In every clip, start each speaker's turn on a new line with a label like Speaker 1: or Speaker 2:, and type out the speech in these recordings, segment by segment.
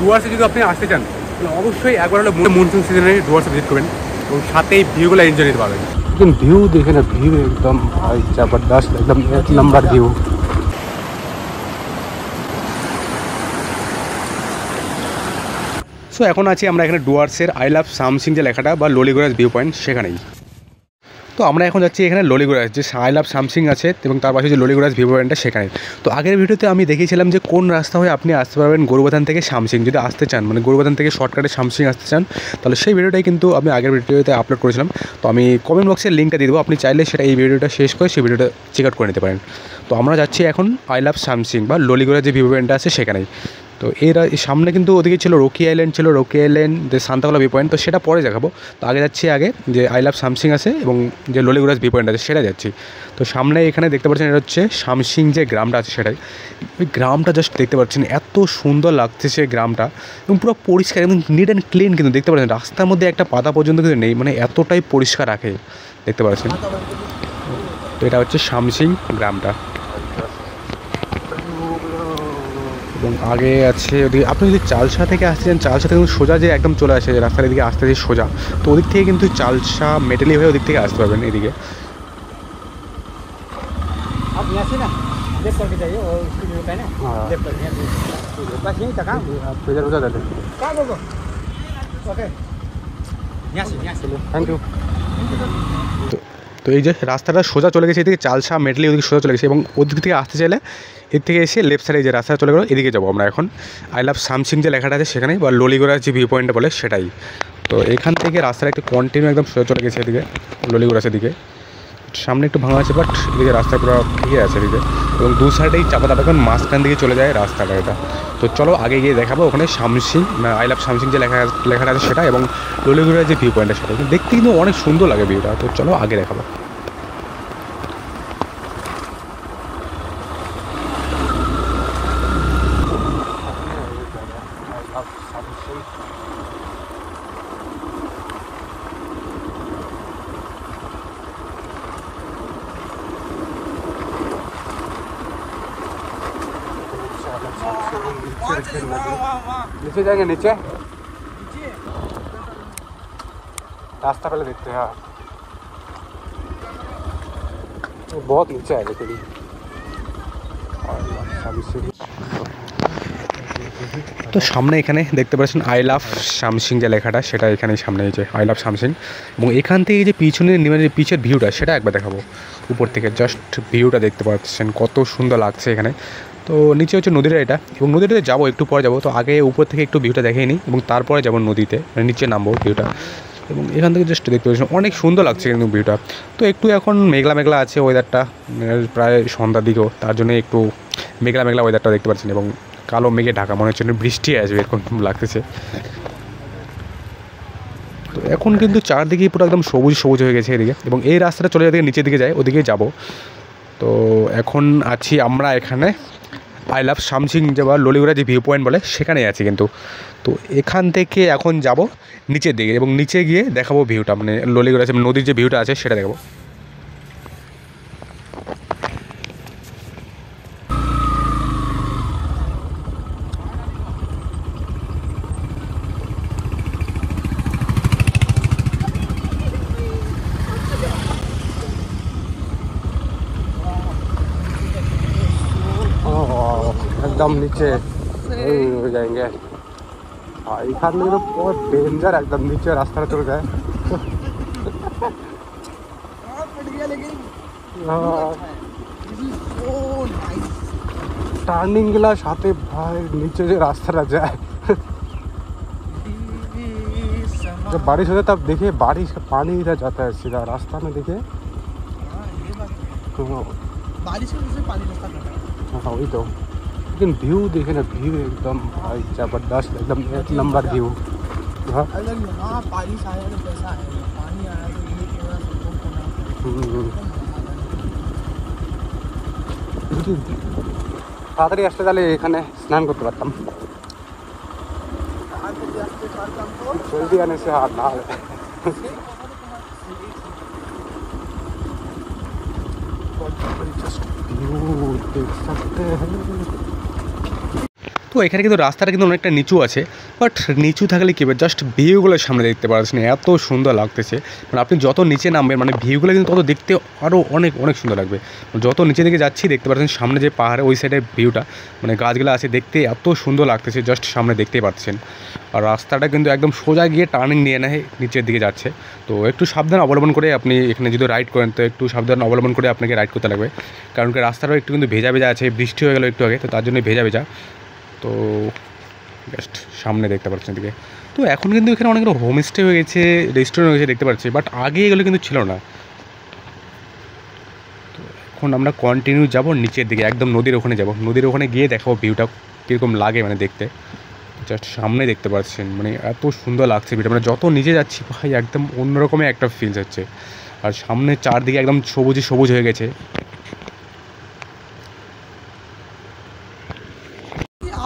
Speaker 1: ডুয়ার্সে যদি আপনি আসতে চান তাহলে অবশ্যই একবার হলে মনসুন সিজনে ডুয়ার্সে ভিজিট করবেন এবং সাথে এই ভিউগুলো এনজয় নিতে পারবেন। लेकिन व्यू देखे ना, व्यू एकदम भाई जबरदस्त, एकदम एक नंबर व्यू। সো এখন আছি আমরা এখানে ডুয়ার্সের আই লাভ সামসিং যে লেখাটা বা ললিগোরাস ভিউ পয়েন্ট সেখানেই। তো আমরা এখন যাচ্ছি এখানে ললিগোরাস যে আই লাভ সামসিং আছে এবং তার পাশে যে ললিগোরাস ভিউ পয়েন্টটা সেখানে। তো আগের ভিডিওতে আমি দেখিয়েছিলাম যে কোন রাস্তা হয়ে আপনি আসতে পারবেন গরুবাথান থেকে সামসিং যদি আসতে চান, মানে গরুবাথান থেকে শর্টকাটে সামসিং আসতে চান, তাহলে সেই ভিডিওটাই কিন্তু আমি আগের ভিডিওতে আপলোড করেছিলাম। তো আমি কমেন্ট বক্সের লিঙ্কটা দিয়ে দেবো, আপনি চাইলে সেটা এই ভিডিওটা শেষ করে সেই ভিডিওটা চেক আউট করে নিতে পারেন। তো আমরা যাচ্ছি এখন আই লাভ সামসিং বা ললিগোরাস যে ভিউ পয়েন্টটা আছে সেখানেই। তো এর সামনে কিন্তু ওদিকে ছিল রকি আইল্যান্ড, ছিল রকি আইল্যান্ড যে সান্তাকলা ভিউ পয়েন্ট, তো সেটা পরে দেখাবো। তো আগে যাচ্ছি আগে যে আই লাভ সামসিং আছে এবং যে ললিগোরাস ভিউ পয়েন্ট আছে সেটা যাচ্ছি। তো সামনে এখানে দেখতে পাচ্ছেন এটা হচ্ছে সামসিং যে গ্রামটা আছে সেটাই। ওই গ্রামটা জাস্ট দেখতে পাচ্ছেন, এত সুন্দর লাগছে সে গ্রামটা এবং পুরো পরিষ্কার এবং নিট অ্যান্ড ক্লিন, কিন্তু দেখতে পাচ্ছেন রাস্তার মধ্যে একটা পাতা পর্যন্ত কিন্তু নেই, মানে এতটাই পরিষ্কার রাখে দেখতে পাচ্ছেন। তো এটা হচ্ছে সামসিং গ্রামটা এবং আগে আছে ওদিকে আপনি যদি চালসা থেকে আসছেন, চালসা থেকে সোজা যে একদম চলে আসে রাস্তার এদিকে আসতে যে সোজা, তো ওদিক থেকে কিন্তু চালসা মেটালি হয়ে ওদিক থেকে আসতে পারবেন এদিকে। Thank you. তো এই যে রাস্তাটা সোজা চলে গেছে এদিকে চালসা মেটালি ওদিকে সোজা চলে গেছে এবং ওদিক থেকে আসতে চাইলে এর থেকে এসে লেফট সাইডে যে রাস্তা চলে গেলো এদিকে যাবো আমরা এখন আই লাভ সামসিং যে লেখাটা আছে সেখানে বা ললিগোরাস যে ভিউ পয়েন্টটা বলে সেটাই। তো এখান থেকে রাস্তাটা একটু কন্টিনিউ একদম সোজা চলে গেছে এদিকে ললিগোরাসের দিকে। সামনে একটু ভাঙা আছে বাট এদিকে রাস্তা পুরো ঠিকই আছে এদিকে এবং দু সাইডেই চাপা দাপা এখন মাঝখান দিকে চলে যায় রাস্তাটা এটা। তো চলো আগে গিয়ে দেখাবো ওখানে সামসিং আই লাভ সামসিং যে লেখাটা আছে সেটা এবং ললিগোরাস যে ভিউ পয়েন্টটা সেটা দেখতে কিন্তু অনেক সুন্দর লাগে ভিউটা। তো চলো আগে দেখাবো। नीचे जाएंगे, नीचे रास्ता पहले देखते हैं। तो बहुत नीचे है लेकिन তো সামনে এখানে দেখতে পাচ্ছেন আই লাভ সামসিং যে লেখাটা সেটা এখানে সামনে এই যে আই লাভ সামসিং এবং এখান থেকে যে পিছনের পিছের ভিউটা সেটা একবার দেখাবো উপর থেকে। জাস্ট ভিউটা দেখতে পাচ্ছেন কত সুন্দর লাগছে এখানে। তো নিচে হচ্ছে নদীটা এটা এবং নদীটাতে যাবো একটু পরে যাবো। তো আগে উপর থেকে একটু ভিউটা দেখেই নিই এবং তারপরে যাবো নদীতে, মানে নিচে নামবো ভিউটা এবং এখান থেকে জাস্ট দেখতে পাচ্ছেন অনেক সুন্দর লাগছে কিন্তু ভিউটা। তো একটু এখন মেঘলা মেঘলা আছে ওয়েদারটা, প্রায় সন্ধ্যার দিকেও, তার জন্য একটু মেঘলা মেঘলা ওয়েদারটা দেখতে পাচ্ছেন এবং কালো মেঘে ঢাকা, মনে হচ্ছে বৃষ্টি আসবে এরকম লাগতেছে। তো এখন কিন্তু চারদিকে পুরো একদম সবুজ সবুজ হয়ে গেছে এদিকে এবং এই রাস্তাটা চলে যাতে নিচের দিকে যায় ওদিকে যাব। তো এখন আছি আমরা এখানে আই লাভ সামসিং যে বা ললিগোরাস যে ভিউ পয়েন্ট বলে সেখানে আছি কিন্তু। তো এখান থেকে এখন যাব নিচের দিকে এবং নিচে গিয়ে দেখাবো ভিউটা, মানে ললিগোরাস নদীর যে ভিউটা আছে সেটা দেখাবো। एकदम नीचे हो जाएंगे एखान तो बहुत डेंजर एकदम नीचे रास्ता चल जाए। টার্নিং গুলা সাথে ভাই নিচে যে রাস্তাটা যায় जब बारिश होता है तब देखिए बारिश का पानी इधर जाता है सीधा रास्ता में देखिए।
Speaker 2: बारिश की वजह से पानी रास्ता कर रहा है।
Speaker 1: हाँ वही तो, लेकिन व्यू देखे ना, व्यू एकदम भाई जबरदस्त, एकदम एक नंबर व्यू। हाँ
Speaker 2: अगर यहाँ बारिश आया तो कैसा आएगा, पानी आया तो ये केवल
Speaker 1: তাড়াতাড়ি আসলে তাহলে এখানে স্নান করতে পারতাম। जल्दी आने से हाथ ना देख सकते हैं। তো এখানে কিন্তু রাস্তাটা কিন্তু অনেকটা নিচু আছে, বাট নিচু থাকলে কী হবে, জাস্ট ভিউগুলো সামনে দেখতে পাচ্ছেন, এত সুন্দর লাগতেছে। মানে আপনি যত নিচে নামবেন মানে ভিউগুলো কিন্তু তত দেখতে আরও অনেক অনেক সুন্দর লাগবে। যত নিচে দিকে যাচ্ছি দেখতে পাচ্ছেন সামনে যে পাহাড়ে ওই সাইডের ভিউটা, মানে গাছগুলো আছে দেখতে এত সুন্দর লাগতেছে, জাস্ট সামনে দেখতেই পাচ্ছেন। আর রাস্তাটা কিন্তু একদম সোজা গিয়ে টার্নিং নিয়ে নেয় নিচের দিকে যাচ্ছে। তো একটু সাবধান অবলম্বন করে আপনি এখানে যদি রাইড করেন তো একটু সাবধান অবলম্বন করে আপনাকে রাইড করতে লাগবে, কারণ কি রাস্তাটাও একটু কিন্তু ভেজা ভেজা আছে, বৃষ্টি হয়ে গেলো একটু আগে, তো তার জন্য ভেজা ভেজা। তো জাস্ট সামনে দেখতে পাচ্ছেন এদিকে। তো এখন কিন্তু এখানে অনেকগুলো হোমস্টে হয়ে গেছে, রেস্টুরেন্ট হয়ে গেছে দেখতে পাচ্ছি, বাট আগে এগুলো কিন্তু ছিল না। তো এখন আমরা কন্টিনিউ যাব নিচের দিকে, একদম নদীর ওখানে যাব, নদীর ওখানে গিয়ে দেখাবো ভিউটা কীরকম লাগে মানে দেখতে। জাস্ট সামনে দেখতে পাচ্ছেন মানে এত সুন্দর লাগছে ভিডিও, মানে যত নিচে যাচ্ছি ভাই একদম অন্যরকমের একটা ফিলস হচ্ছে। আর সামনে চারদিকে একদম সবুজে সবুজ হয়ে গেছে।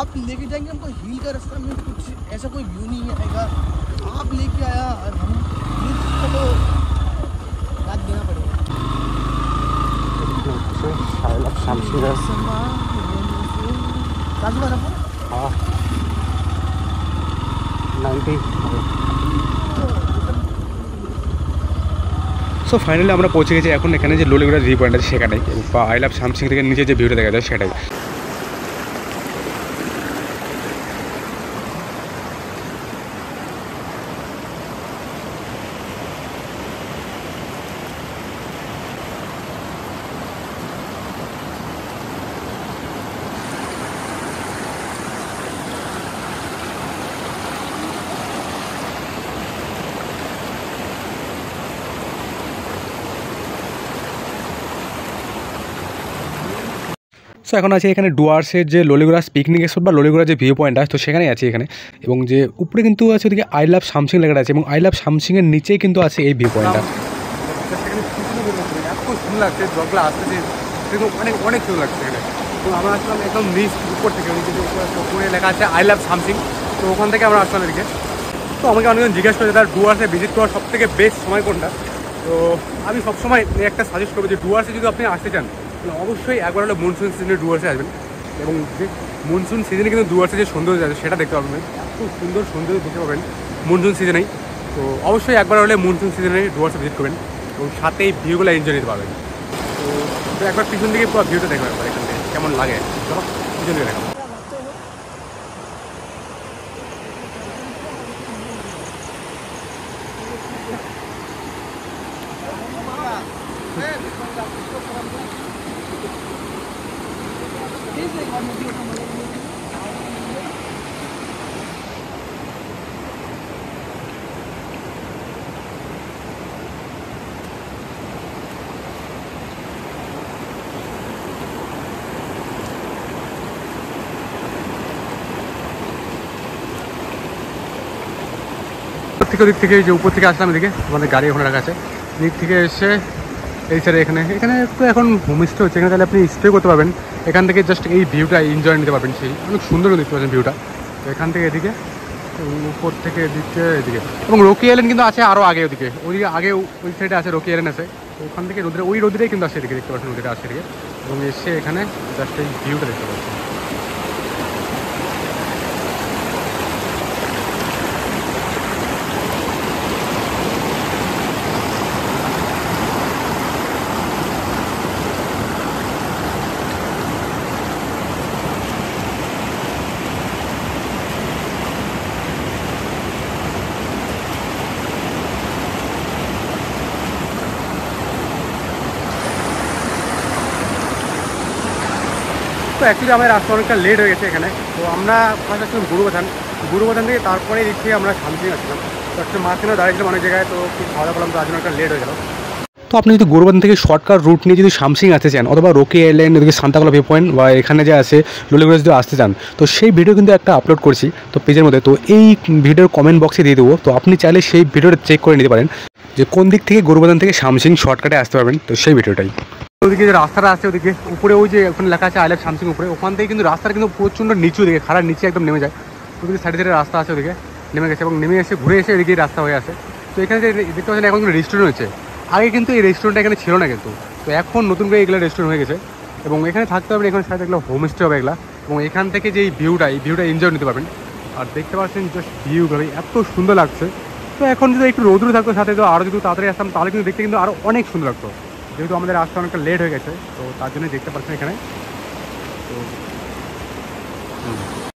Speaker 2: आप लेके जाएंगे हमको हिल का रास्ता में कुछ ऐसा कोई व्यू नहीं आएगा। आप लेके आया और हम तो याद देना पड़ेगा।
Speaker 1: हाँ 90। সো ফাইনালি আমরা পৌঁছে গেছি এখন এখানে যে ললিগুড়া ভিউ পয়েন্ট আছে সেখানে, বা আই লাভ সামসিং থেকে নিচে যে ভিউটা দেখা যায় সেটাই। সো এখন আছে এখানে ডুয়ার্সের যে ললিগুড়া পিকনিক স্পট বা ললিগুড়া যে ভিউ পয়েন্ট আছে তো সেখানেই আছে এখানে, এবং যে উপরে কিন্তু আছে ওদিকে আই লাভ সামসিং লেখাটা আছে, এবং আই লাভ সামসিংয়ের নিচেই কিন্তু আছে এই ভিউ পয়েন্টটা। এত সুন্দর লাগছে, জলগুলো আসতেছে অনেক অনেক সুন্দর লাগছে এখানে। তো আমরা আসলাম একদম নিচ উপর থেকে, নিচে যে উপরে লেখা আছে আই লাভ সামসিং, তো ওখান থেকে আমরা আসলাম এদিকে। তো আমাকে অনেকজন জিজ্ঞেস করেছে তার ডুয়ার্সে ভিজিট করার সব থেকে বেস্ট সময় কোনটা। তো আমি সবসময় একটা সাজেস্ট করবো যে ডুয়ার্সে যদি আপনি আসতে চান অবশ্যই একবার হলো মনসুন সিজনে ডুয়ার্সে আসবেন, এবং যে মনসুন সিজনে কিন্তু ডুয়ার্সে যে সৌন্দর্য আছে সেটা দেখতে পাবেন, এত সুন্দর সৌন্দর্য দেখতে পাবেন মনসুন সিজনেই। তো অবশ্যই একবার হলে মনসুন সিজনে ডুয়ার্সে ভিজিট করবেন এবং সাথে এই ভিউগুলো এনজয় নিতে পারবেন। তো একবার পিছন দিকে পুরো ভিউটা দেখবেন একবার এখান থেকে কেমন লাগে, চলো পিছন দিকে দেখাবো। ওদিক থেকে যে উপর থেকে আসলাম এদিকে, আমাদের গাড়ি ওখানে রাখা আছে, দিক থেকে এসে এই সাইডে এখানে তো এখন হোমস্টে হচ্ছে, এখানে তাহলে আপনি স্টে করতে পারবেন। এখান থেকে জাস্ট এই ভিউটা এনজয় নিতে পারবেন, সেই অনেক সুন্দর দেখতে পাচ্ছেন ভিউটা। তো এখান থেকে এদিকে উপর থেকে এদিকে, এবং রকি আইল্যান্ড কিন্তু আছে আরও আগে, ওদিকে আগে ওই সাইডে আছে রকি আইল্যান্ড আছে। তো ওখান থেকে ওই রোদটাই কিন্তু আসে এদিকে, দেখতে পাচ্ছেন নদীটা আসে এদিকে, এবং এসে এখানে জাস্ট এই ভিউটা দেখতে পাচ্ছেন। তো অ্যাকচুয়ালি আমার রাস্তা অনেকটা লেট হয়ে গেছে এখানে। তো আমরা ফার্স্ট আসলাম গুরুবাথান থেকে, তারপরে দিক থেকে আমরা সামসিং আসলাম। তো একটা মাঝখানে দাঁড়িয়েছিলাম অনেক জায়গায়, তো খুব খাওয়া দাওয়া করলাম, তার জন্য একটা লেট হয়ে গেল। তো আপনি যদি গুরুবাথান থেকে শর্টকাট রুট নিয়ে যদি সামসিং আসতে চান, অথবা রকি আইল্যান্ড এদিকে সান্তাকলা ভিউ পয়েন্ট বা এখানে যে আছে ললিগুড়া যদি আসতে চান, তো সেই ভিডিও কিন্তু একটা আপলোড করছি তো পেজের মধ্যে, তো এই ভিডিওর কমেন্ট বক্সে দিয়ে দেবো। তো আপনি চাইলে সেই ভিডিওটা চেক করে নিতে পারেন যে কোন দিক থেকে গুরুবাথান থেকে সামসিং শর্টকাটে আসতে পারবেন, তো সেই ভিডিওটাই। ওদিকে যে রাস্তাটা আছে ওদিকে উপরে ওই যে ওখানে লেখা আছে আই লাভ সামসিং উপরে, ওখান থেকে কিন্তু রাস্তাটা কিন্তু প্রচণ্ড নিচু, দিকে খাড়ার নিচে একদম নেমে যায়। ওদিকে সাইডে সাইডে রাস্তা আছে, ওদিকে নেমে গেছে এবং নেমে এসে ঘুরে এসে এদিকে রাস্তা হয়ে আছে। তো এখানে যে দেখতে পাচ্ছেন এখন কিন্তু রেস্টুরেন্ট হয়েছে, আগে কিন্তু এই রেস্টুরেন্টটা এখানে ছিল না কিন্তু, তো এখন নতুন করে এগুলো রেস্টুরেন্ট হয়ে গেছে এবং এখানে থাকতে হবে। এখানে সাথে এগুলো হোমস্টে হবে এগুলা, এবং এখান থেকে যে এই ভিউটা এনজয় নিতে পারবেন। আর দেখতে পাচ্ছেন জাস্ট ভিউগুলো এত সুন্দর লাগছে। তো এখন যদি একটু রোদ্র থাকতো সাথে, তো আরও যদি তাড়াতাড়ি আসতাম তাহলে কিন্তু দেখতে কিন্তু আরও অনেক সুন্দর লাগতো। যেহেতু আমাদের আসতে অনেকটা লেট হয়ে গেছে, তো তার জন্য দেখতে পাচ্ছেন এখানে। তো